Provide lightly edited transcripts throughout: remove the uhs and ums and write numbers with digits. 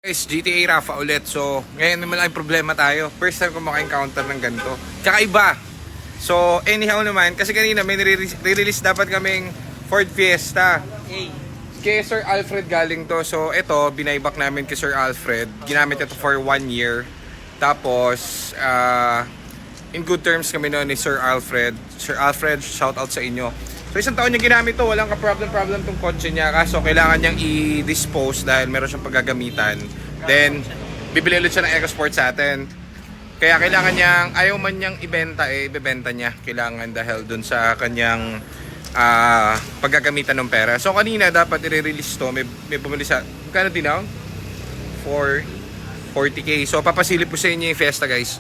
Guys, GTA Rafa ulit. So, ngayon naman lang problema tayo. First time ko maka-encounter ng ganito. Kakaiba. So, anyhow naman, kasi kanina may nire-release dapat kaming Ford Fiesta. Kay Sir Alfred galing to. So, ito, binayback namin kay Sir Alfred. Ginamit ito for 1 year. Tapos, in good terms kami noon ni Sir Alfred. Sir Alfred, shout out sa inyo. So, isang taon niya ginamit to. Walang ka-problem tong kotse niya. Kaso, kailangan niyang i-dispose dahil meron siyang paggagamitan. Then, bibili ulit siya ng EcoSport sa atin. Kaya kailangan niyang, ayaw man niyang ibenta, ibebenta niya. Kailangan dahil dun sa kanyang paggagamitan ng pera. So, kanina dapat i-release to. May bumili sa, magkano din 40k. So, papasilip po sa inyo yung Fiesta, guys.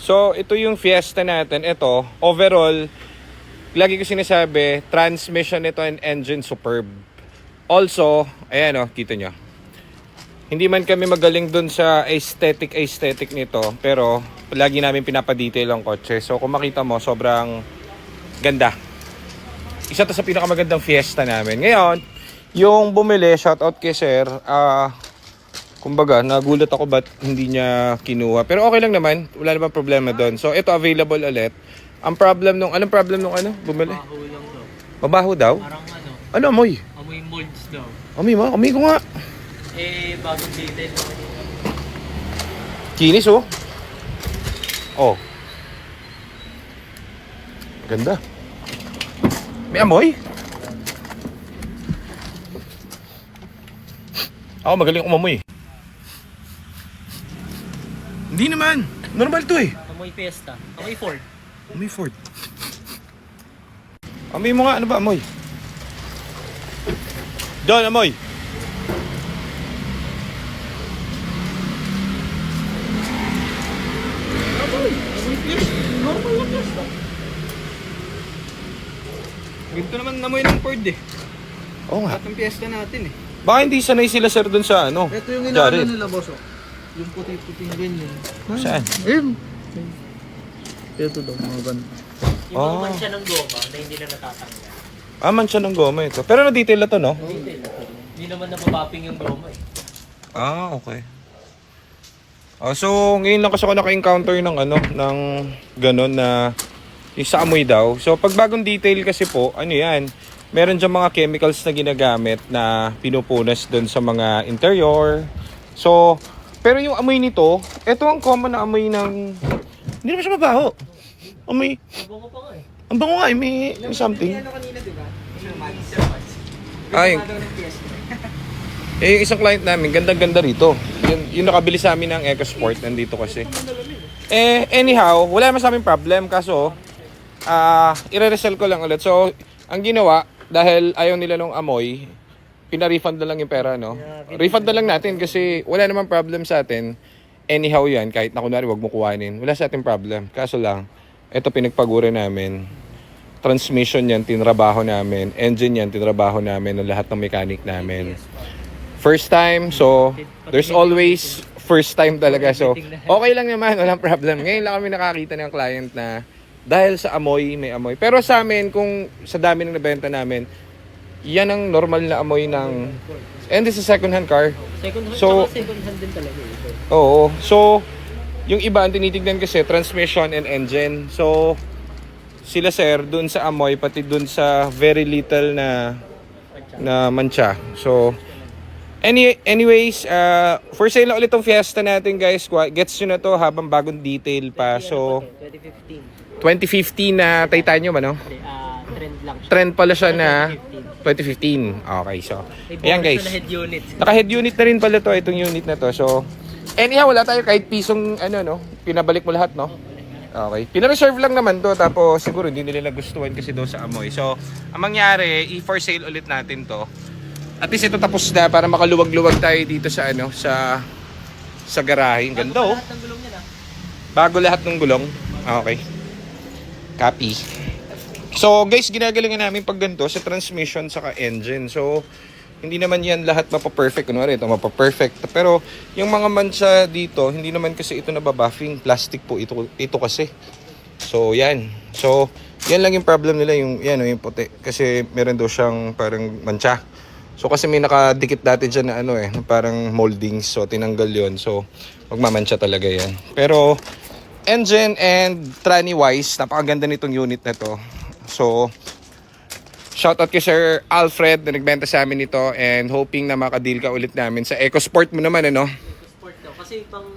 So, ito yung Fiesta natin. Ito, overall, lagi ko sinasabi, transmission nito and engine superb. Also, ayan o, kita nyo. Hindi man kami magaling dun sa aesthetic nito, pero lagi namin pinapadetail ang kotse. So kung makita mo, sobrang ganda. Isa to sa pinakamagandang Fiesta namin. Ngayon, yung bumili, shoutout kay Sir, kumbaga, nagulat ako ba't hindi niya kinuha. Pero okay lang naman, wala naman problema doon. So ito available ulit. Ang problem anong problem nung bumili? Mabaho lang daw. Mabaho daw? Parang Ano amoy? amoy molds daw. Amoy ko nga. Bagong detail naman yun. Kinis oh. Oh. Ganda. May amoy? Ako magaling umamoy. Hindi naman. Normal to eh. Amoy Fiesta. Amoy Ford. Amoy Ford. Amoy mo nga. Ano ba amoy? John, amoy. Normal na Fiesta. Ganito naman namoy ng Ford eh. Oo nga. Lahat ng Fiesta natin eh. Baka hindi sanay sila sir dun sa Ito yung Jared. inaano nila, boss. Oh. Yung puti-puting ganyan. Saan? Ayun. Ito daw, mga ganun. Yung mga mansya ng goma na hindi na natatanggal. Mansya ng goma ito. Pero na-detail na to, no? Hindi naman nababapping yung goma eh. Okay. So, ngayon lang kasi ako naka-encounter ng ng ganun na yung sa amoy daw. So, pag bagong detail kasi po, yan, meron dyan mga chemicals na ginagamit na pinupunas doon sa mga interior. So, pero yung amoy nito, ito ang common na amoy ng, hindi naman siya mabaho. Amoy, Mabango pa nga eh. ang bango nga, may something. Kanina diba? Ay, yung isang client namin, ganda-ganda rito. Yung nakabili sa amin ng EcoSport, nandito kasi. Anyhow, wala naman sa amin problem. Kaso, i-resell ko lang ulit. So, ang ginawa, dahil ayaw nila nung amoy, pina-refund na lang yung pera, no? Refund na lang natin kasi wala naman problem sa atin. Anyhow yan, kahit na kunwari wag mo kuhanin. Wala sa ating problem. Kaso lang, ito pinagpaguri namin. Transmission yan, tinrabaho namin. Engine yan, tinrabaho namin ng lahat ng mechanic namin. First time, so there's always first time talaga. So okay lang naman, walang problem. Ngayon lang kami nakakita ng client na dahil sa amoy, may amoy. Pero sa amin, kung sa dami ng nabenta namin, yan ang normal na amoy ng... And this is a second hand car. Second hand, So- second hand din talaga ito. Oo. So, yung iba ang tinitignan kasi transmission and engine. So, sila sir, dun sa amoy, pati dun sa very little na mancha. So, anyways, for sale na ulit tong Fiesta natin guys. Gets nyo na to habang bagong detail pa. So, 2015. 2015 na Titanium, ano? Trend lang siya. Trend pala siya na 2015. Okay, so, ayan guys. Head unit. Naka-head unit na rin pala to, itong unit na to. So, anyhow, wala tayo kahit pisong, pinabalik mo lahat, no? Okay. Pina-reserve lang naman to, tapos siguro hindi nila nagustuhan kasi daw sa amoy. So, ang mangyari, i-for sale ulit natin to. At least ito tapos na para makaluwag-luwag tayo dito sa sa garahe. Ang ganda, oh. Lahat ng gulong niya na. Bago lahat ng gulong. Okay. Copy. So guys, ginagalingan namin pag ganito sa transmission saka engine. So hindi naman yan lahat mapaperfect. Kunwari ito mapaperfect. Pero yung mga mancha dito, hindi naman kasi ito nababuffing. Plastic po ito kasi. So yan. So yan lang yung problem nila, yung puti. Kasi meron daw siyang parang mancha. So kasi may nakadikit dati dyan na ano eh, parang moldings. So tinanggal yon. So magmamansya talaga yan. Pero engine and tranny wise, napakaganda nitong unit na to. So shoutout kay Sir Alfred na nagbenta sa amin nito and hoping na makadeal ka ulit namin sa EcoSport mo naman ano. Sport daw. Kasi pang,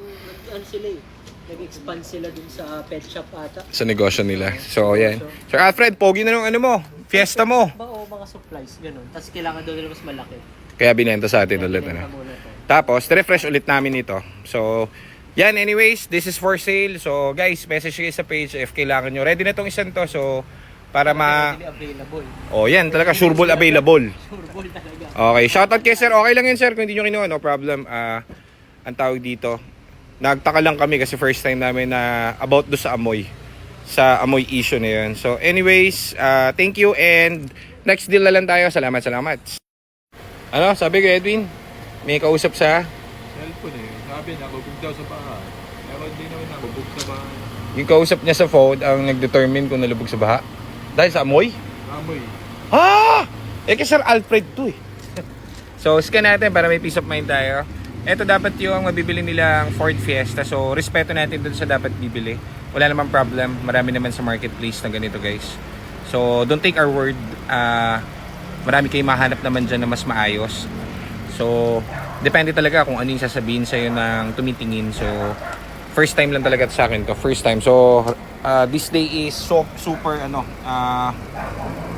ano sila eh. Nag-expand sila dun sa pet shop ata. Sa negosyo nila. So yan. Sir Alfred, pogi na nung ano mo, fiesta mo. Ba o mga supplies, ganun. Tapos kailangan daw nila mas malaki. Kaya binenta sa atin ulit Binenta ano. muna to. Tapos, refresh ulit namin ito. So, yan anyways, this is for sale. So, guys, message kayo sa page if kailangan nyo. Ready na tong isang to. So, para Readily available. Oh, yan, talaga sureball available. Sureball talaga. Okay, shoutout kay sir. Okay lang yun, sir. Kung hindi nyo kinuha, no problem. Ang tawag dito, nagtaka lang kami kasi first time namin na about do sa amoy. Sa amoy issue na yun. So, anyways, thank you and next deal na lang tayo. Salamat. Ano, sabi ko, Edwin? May kausap sa... Cellphone eh. Sabi, nakabog daw sa baha. Pero hindi naman nakabog sa baha. Yung kausap niya sa phone ang nag-determine kung nalubog sa baha. Dahil sa amoy? Amoy. Ah! Eh kay Sir Alfred to eh. So, scan natin para may peace of mind tayo. Ito dapat yung mabibili nilang Ford Fiesta. So, respeto natin dun sa dapat bibili. Wala namang problem. Marami naman sa marketplace na ganito guys. So, don't take our word. Marami kayong mahanap naman dyan na mas maayos. So, depende talaga kung ano yung sasabihin sa'yo ng tumitingin. So, first time lang talaga sa akin to. First time. So, this day is super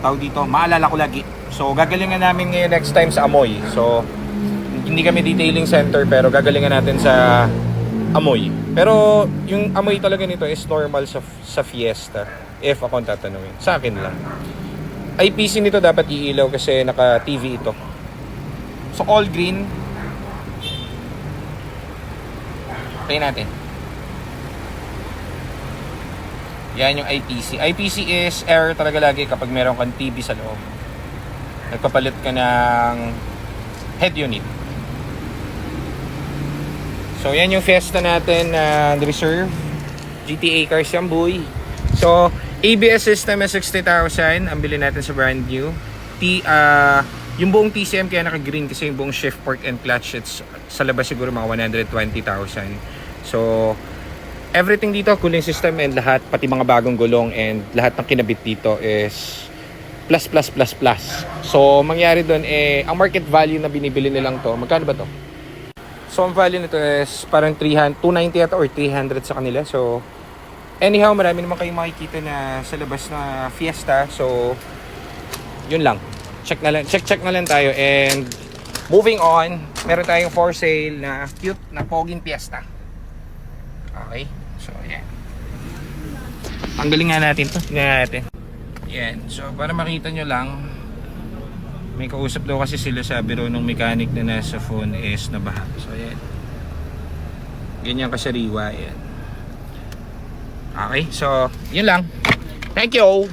tawag dito, maalala ko lagi. So, gagalingan namin ngayon next time sa amoy. So, hindi kami detailing center pero gagalingan natin sa amoy. Pero, yung amoy talaga nito is normal sa Fiesta. If ako tatanungin. Sa akin lang. IPC nito dapat iilaw kasi naka-TV ito. So, all green. Play natin. Yan yung IPC. IPC is error talaga lagi kapag meron kang TV sa loob. Nagpapalit ka ng head unit. So, yan yung Fiesta natin na reserve. GTA cars yan, boy. So, ABS system is 60,000. Ang bili natin sa brand new. Yung buong TCM kaya naka-green kasi yung buong shift, fork, and clutch it's sa labas siguro mga 120,000. So, everything dito, cooling system and lahat, pati mga bagong gulong and lahat ng kinabit dito is plus. So, mangyari doon ang market value na binibili nilang to, magkano ba to? So, ang value nito is parang 290 ata or 300 sa kanila. So, anyhow, marami naman kayong makikita na sa labas na Fiesta. So, yun lang. Check na lang tayo. And moving on, meron tayong for sale na cute na poging Fiesta. Okay? So, yan. Tanggalin nga natin to. Tingnan natin. Yan. So, para makita nyo lang, may kausap daw kasi sila sa biro ng mechanic na nasa phone is nabaha. So, yan. Ganyan kasariwa. Yan. Okay? So, yun lang. Thank you!